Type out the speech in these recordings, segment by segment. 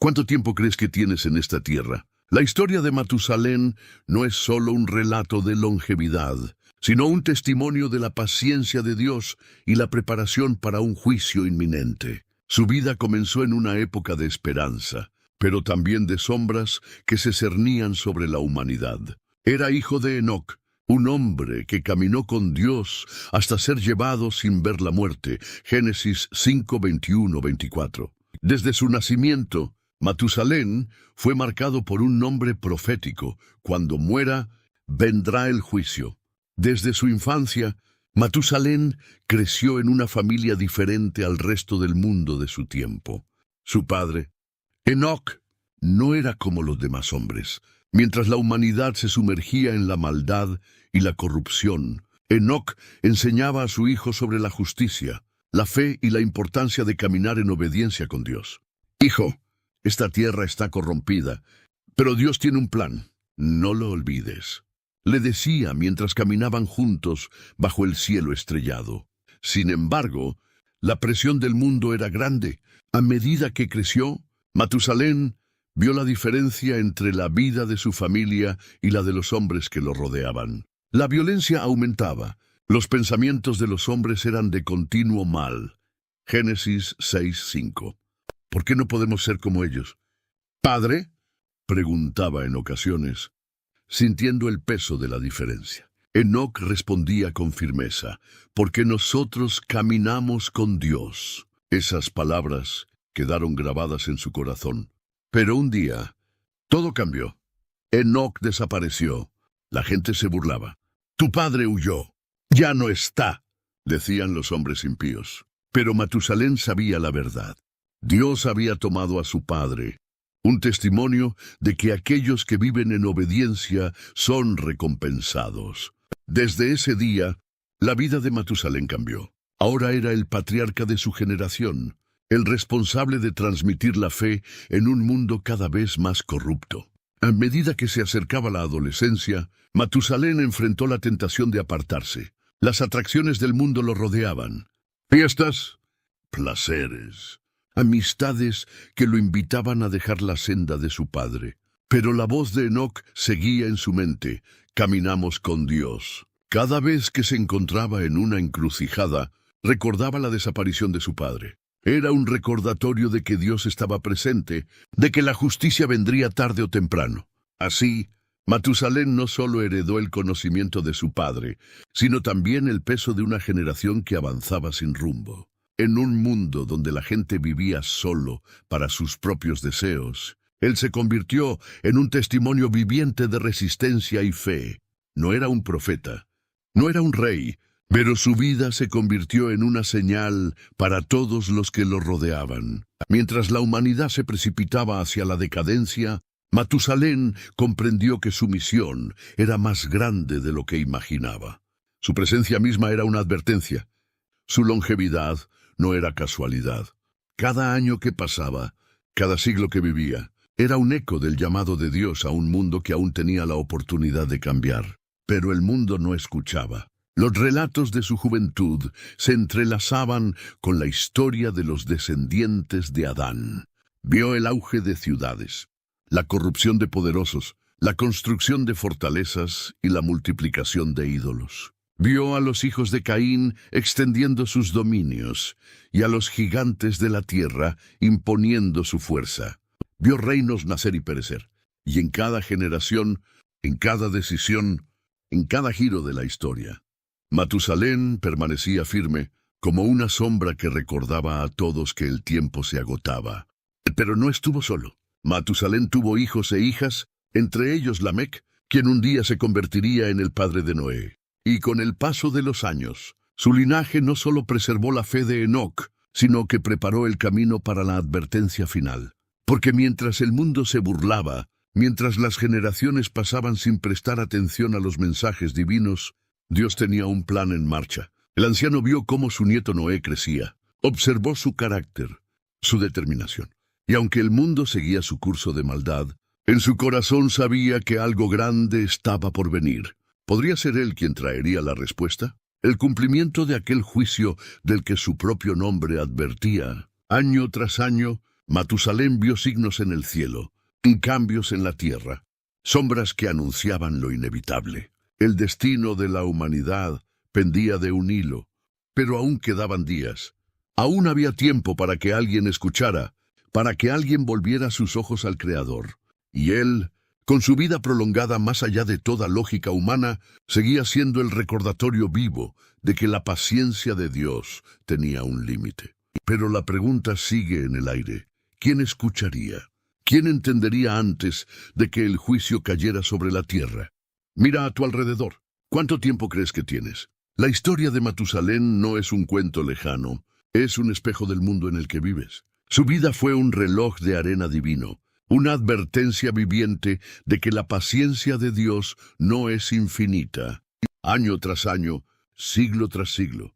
¿Cuánto tiempo crees que tienes en esta tierra? La historia de Matusalén no es solo un relato de longevidad, sino un testimonio de la paciencia de Dios y la preparación para un juicio inminente. Su vida comenzó en una época de esperanza, pero también de sombras que se cernían sobre la humanidad. Era hijo de Enoc, un hombre que caminó con Dios hasta ser llevado sin ver la muerte. Génesis 5, 21-24. Desde su nacimiento, Matusalén fue marcado por un nombre profético: cuando muera, vendrá el juicio. Desde su infancia, Matusalén creció en una familia diferente al resto del mundo de su tiempo. Su padre, Enoc, no era como los demás hombres. Mientras la humanidad se sumergía en la maldad y la corrupción, Enoc enseñaba a su hijo sobre la justicia, la fe y la importancia de caminar en obediencia con Dios. Hijo, esta tierra está corrompida, pero Dios tiene un plan. No lo olvides, le decía mientras caminaban juntos bajo el cielo estrellado. Sin embargo, la presión del mundo era grande. A medida que creció, Matusalén vio la diferencia entre la vida de su familia y la de los hombres que lo rodeaban. La violencia aumentaba. Los pensamientos de los hombres eran de continuo mal. Génesis 6:5. ¿Por qué no podemos ser como ellos? ¿Padre?, preguntaba en ocasiones, sintiendo el peso de la diferencia. Enoc respondía con firmeza: porque nosotros caminamos con Dios. Esas palabras quedaron grabadas en su corazón. Pero un día, todo cambió. Enoc desapareció. La gente se burlaba. Tu padre huyó. Ya no está, decían los hombres impíos. Pero Matusalén sabía la verdad. Dios había tomado a su padre, un testimonio de que aquellos que viven en obediencia son recompensados. Desde ese día, la vida de Matusalén cambió. Ahora era el patriarca de su generación, el responsable de transmitir la fe en un mundo cada vez más corrupto. A medida que se acercaba la adolescencia, Matusalén enfrentó la tentación de apartarse. Las atracciones del mundo lo rodeaban. Fiestas, placeres, amistades que lo invitaban a dejar la senda de su padre. Pero la voz de Enoc seguía en su mente: caminamos con Dios. Cada vez que se encontraba en una encrucijada, recordaba la desaparición de su padre. Era un recordatorio de que Dios estaba presente, de que la justicia vendría tarde o temprano. Así, Matusalén no solo heredó el conocimiento de su padre, sino también el peso de una generación que avanzaba sin rumbo. En un mundo donde la gente vivía solo para sus propios deseos, él se convirtió en un testimonio viviente de resistencia y fe. No era un profeta, no era un rey, pero su vida se convirtió en una señal para todos los que lo rodeaban. Mientras la humanidad se precipitaba hacia la decadencia, Matusalén comprendió que su misión era más grande de lo que imaginaba. Su presencia misma era una advertencia. Su longevidad no era casualidad. Cada año que pasaba, cada siglo que vivía, era un eco del llamado de Dios a un mundo que aún tenía la oportunidad de cambiar. Pero el mundo no escuchaba. Los relatos de su juventud se entrelazaban con la historia de los descendientes de Adán. Vio el auge de ciudades, la corrupción de poderosos, la construcción de fortalezas y la multiplicación de ídolos. Vio a los hijos de Caín extendiendo sus dominios y a los gigantes de la tierra imponiendo su fuerza. Vio reinos nacer y perecer, y en cada generación, en cada decisión, en cada giro de la historia, Matusalén permanecía firme, como una sombra que recordaba a todos que el tiempo se agotaba. Pero no estuvo solo. Matusalén tuvo hijos e hijas, entre ellos Lamec, quien un día se convertiría en el padre de Noé. Y con el paso de los años, su linaje no solo preservó la fe de Enoc, sino que preparó el camino para la advertencia final. Porque mientras el mundo se burlaba, mientras las generaciones pasaban sin prestar atención a los mensajes divinos, Dios tenía un plan en marcha. El anciano vio cómo su nieto Noé crecía, observó su carácter, su determinación. Y aunque el mundo seguía su curso de maldad, en su corazón sabía que algo grande estaba por venir. ¿Podría ser él quien traería la respuesta? El cumplimiento de aquel juicio del que su propio nombre advertía. Año tras año, Matusalén vio signos en el cielo y cambios en la tierra, sombras que anunciaban lo inevitable. El destino de la humanidad pendía de un hilo, pero aún quedaban días. Aún había tiempo para que alguien escuchara, para que alguien volviera sus ojos al Creador. Y él, con su vida prolongada más allá de toda lógica humana, seguía siendo el recordatorio vivo de que la paciencia de Dios tenía un límite. Pero la pregunta sigue en el aire. ¿Quién escucharía? ¿Quién entendería antes de que el juicio cayera sobre la tierra? Mira a tu alrededor. ¿Cuánto tiempo crees que tienes? La historia de Matusalén no es un cuento lejano, es un espejo del mundo en el que vives. Su vida fue un reloj de arena divino, una advertencia viviente de que la paciencia de Dios no es infinita. Año tras año, siglo tras siglo,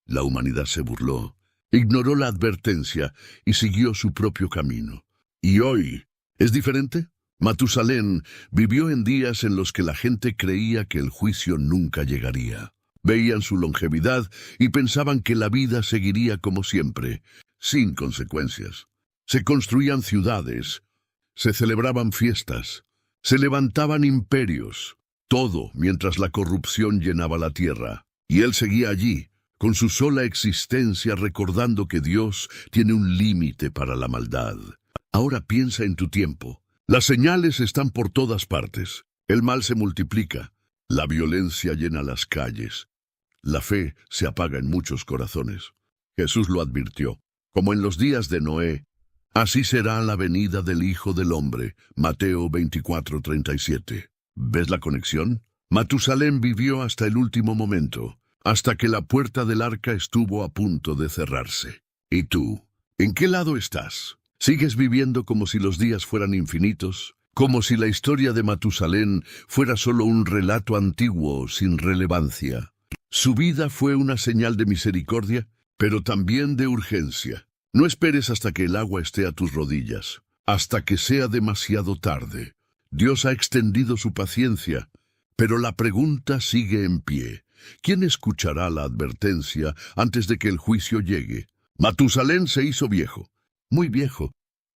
la humanidad se burló, ignoró la advertencia y siguió su propio camino. ¿Y hoy es diferente? Matusalén vivió en días en los que la gente creía que el juicio nunca llegaría. Veían su longevidad y pensaban que la vida seguiría como siempre, sin consecuencias. Se construían ciudades, se celebraban fiestas, se levantaban imperios, todo mientras la corrupción llenaba la tierra. Y él seguía allí, con su sola existencia, recordando que Dios tiene un límite para la maldad. Ahora piensa en tu tiempo. Las señales están por todas partes. El mal se multiplica. La violencia llena las calles. La fe se apaga en muchos corazones. Jesús lo advirtió. Como en los días de Noé, así será la venida del Hijo del Hombre. Mateo 24:37. ¿Ves la conexión? Matusalén vivió hasta el último momento, hasta que la puerta del arca estuvo a punto de cerrarse. ¿Y tú? ¿En qué lado estás? ¿Sigues viviendo como si los días fueran infinitos? ¿Como si la historia de Matusalén fuera solo un relato antiguo sin relevancia? Su vida fue una señal de misericordia, pero también de urgencia. No esperes hasta que el agua esté a tus rodillas, hasta que sea demasiado tarde. Dios ha extendido su paciencia, pero la pregunta sigue en pie. ¿Quién escuchará la advertencia antes de que el juicio llegue? Matusalén se hizo viejo, muy viejo.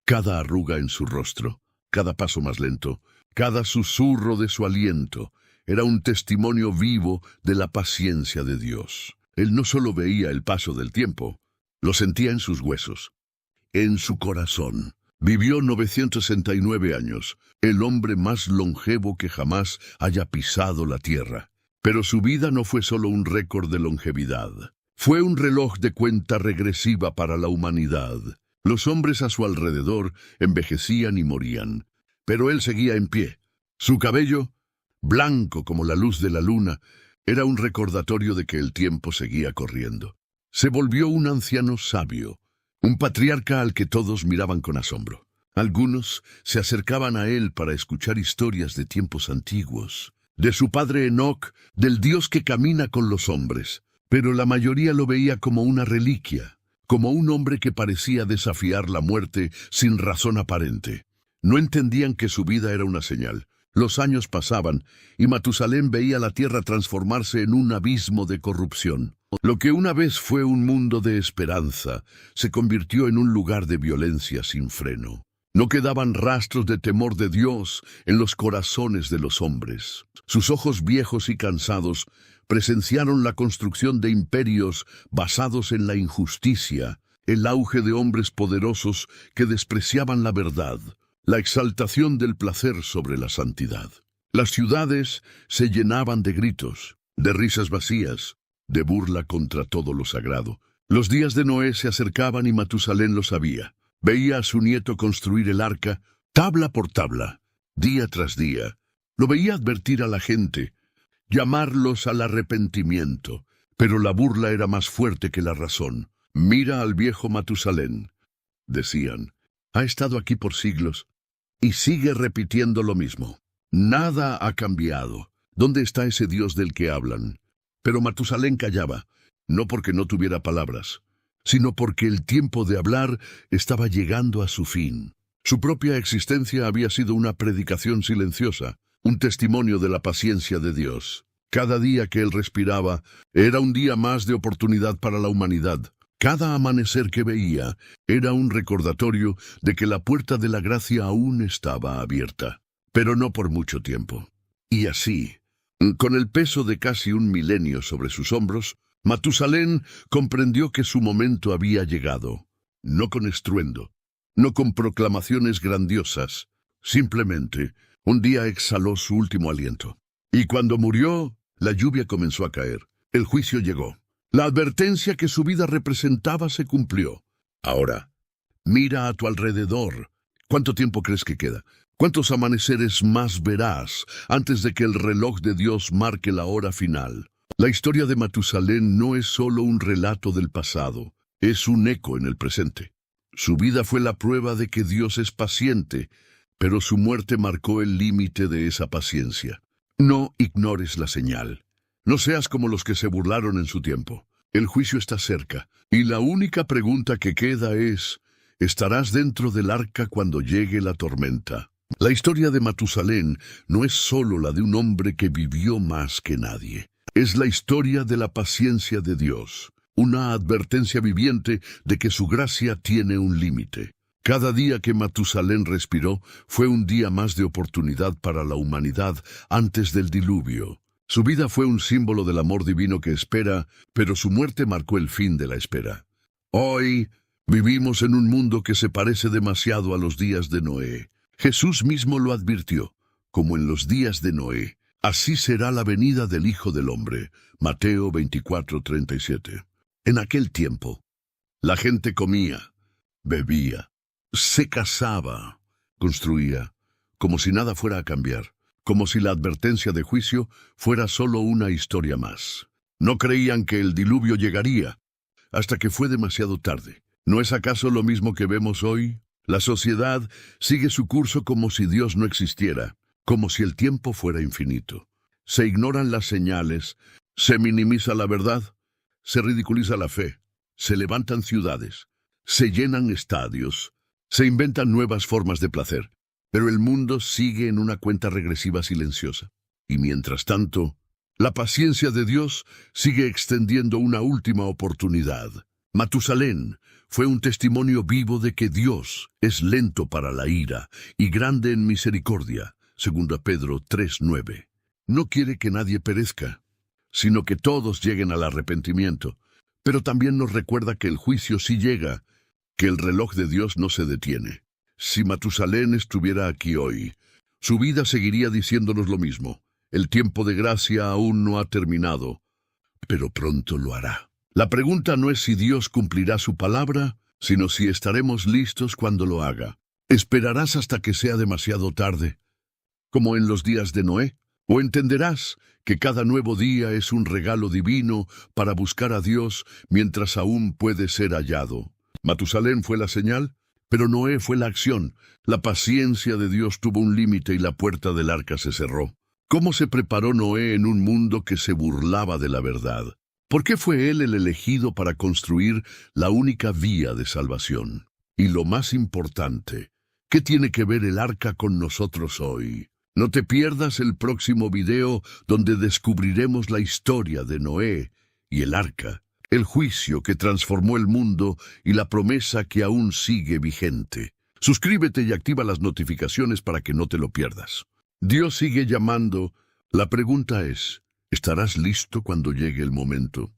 Cada arruga en su rostro, cada paso más lento, cada susurro de su aliento, era un testimonio vivo de la paciencia de Dios. Él no solo veía el paso del tiempo, lo sentía en sus huesos, en su corazón. Vivió 969 años, el hombre más longevo que jamás haya pisado la tierra. Pero su vida no fue solo un récord de longevidad. Fue un reloj de cuenta regresiva para la humanidad. Los hombres a su alrededor envejecían y morían, pero él seguía en pie. Su cabello, blanco como la luz de la luna, era un recordatorio de que el tiempo seguía corriendo. Se volvió un anciano sabio, un patriarca al que todos miraban con asombro. Algunos se acercaban a él para escuchar historias de tiempos antiguos, de su padre Enoc, del Dios que camina con los hombres, pero la mayoría lo veía como una reliquia, como un hombre que parecía desafiar la muerte sin razón aparente. No entendían que su vida era una señal. Los años pasaban y Matusalén veía la tierra transformarse en un abismo de corrupción. Lo que una vez fue un mundo de esperanza se convirtió en un lugar de violencia sin freno. No quedaban rastros de temor de Dios en los corazones de los hombres. Sus ojos viejos y cansados presenciaron la construcción de imperios basados en la injusticia, el auge de hombres poderosos que despreciaban la verdad, la exaltación del placer sobre la santidad. Las ciudades se llenaban de gritos, de risas vacías, de burla contra todo lo sagrado. Los días de Noé se acercaban y Matusalén lo sabía. Veía a su nieto construir el arca, tabla por tabla, día tras día. Lo veía advertir a la gente, llamarlos al arrepentimiento, pero la burla era más fuerte que la razón. Mira al viejo Matusalén, decían. Ha estado aquí por siglos y sigue repitiendo lo mismo. Nada ha cambiado. ¿Dónde está ese Dios del que hablan? Pero Matusalén callaba, no porque no tuviera palabras, sino porque el tiempo de hablar estaba llegando a su fin. Su propia existencia había sido una predicación silenciosa, un testimonio de la paciencia de Dios. Cada día que él respiraba era un día más de oportunidad para la humanidad. Cada amanecer que veía era un recordatorio de que la puerta de la gracia aún estaba abierta, pero no por mucho tiempo. Y así, con el peso de casi un milenio sobre sus hombros, Matusalén comprendió que su momento había llegado, no con estruendo, no con proclamaciones grandiosas, simplemente un día exhaló su último aliento. Y cuando murió, la lluvia comenzó a caer, el juicio llegó. La advertencia que su vida representaba se cumplió. Ahora, mira a tu alrededor. ¿Cuánto tiempo crees que queda? ¿Cuántos amaneceres más verás antes de que el reloj de Dios marque la hora final? La historia de Matusalén no es solo un relato del pasado, es un eco en el presente. Su vida fue la prueba de que Dios es paciente, pero su muerte marcó el límite de esa paciencia. No ignores la señal. No seas como los que se burlaron en su tiempo. El juicio está cerca, y la única pregunta que queda es, ¿estarás dentro del arca cuando llegue la tormenta? La historia de Matusalén no es solo la de un hombre que vivió más que nadie. Es la historia de la paciencia de Dios, una advertencia viviente de que su gracia tiene un límite. Cada día que Matusalén respiró fue un día más de oportunidad para la humanidad antes del diluvio. Su vida fue un símbolo del amor divino que espera, pero su muerte marcó el fin de la espera. Hoy vivimos en un mundo que se parece demasiado a los días de Noé. Jesús mismo lo advirtió, como en los días de Noé, así será la venida del Hijo del Hombre. Mateo 24:37. En aquel tiempo, la gente comía, bebía, se casaba, construía, como si nada fuera a cambiar, como si la advertencia de juicio fuera solo una historia más. No creían que el diluvio llegaría, hasta que fue demasiado tarde. ¿No es acaso lo mismo que vemos hoy? La sociedad sigue su curso como si Dios no existiera, como si el tiempo fuera infinito. Se ignoran las señales, se minimiza la verdad, se ridiculiza la fe, se levantan ciudades, se llenan estadios, se inventan nuevas formas de placer, pero el mundo sigue en una cuenta regresiva silenciosa. Y mientras tanto, la paciencia de Dios sigue extendiendo una última oportunidad. Matusalén fue un testimonio vivo de que Dios es lento para la ira y grande en misericordia, 2 Pedro 3:9. No quiere que nadie perezca, sino que todos lleguen al arrepentimiento, pero también nos recuerda que el juicio sí llega, que el reloj de Dios no se detiene. Si Matusalén estuviera aquí hoy, su vida seguiría diciéndonos lo mismo. El tiempo de gracia aún no ha terminado, pero pronto lo hará. La pregunta no es si Dios cumplirá su palabra, sino si estaremos listos cuando lo haga. ¿Esperarás hasta que sea demasiado tarde, como en los días de Noé? ¿O entenderás que cada nuevo día es un regalo divino para buscar a Dios mientras aún puede ser hallado? Matusalén fue la señal, pero Noé fue la acción. La paciencia de Dios tuvo un límite y la puerta del arca se cerró. ¿Cómo se preparó Noé en un mundo que se burlaba de la verdad? ¿Por qué fue él el elegido para construir la única vía de salvación? Y lo más importante, ¿qué tiene que ver el arca con nosotros hoy? No te pierdas el próximo video donde descubriremos la historia de Noé y el arca, el juicio que transformó el mundo y la promesa que aún sigue vigente. Suscríbete y activa las notificaciones para que no te lo pierdas. Dios sigue llamando. La pregunta es, ¿estarás listo cuando llegue el momento?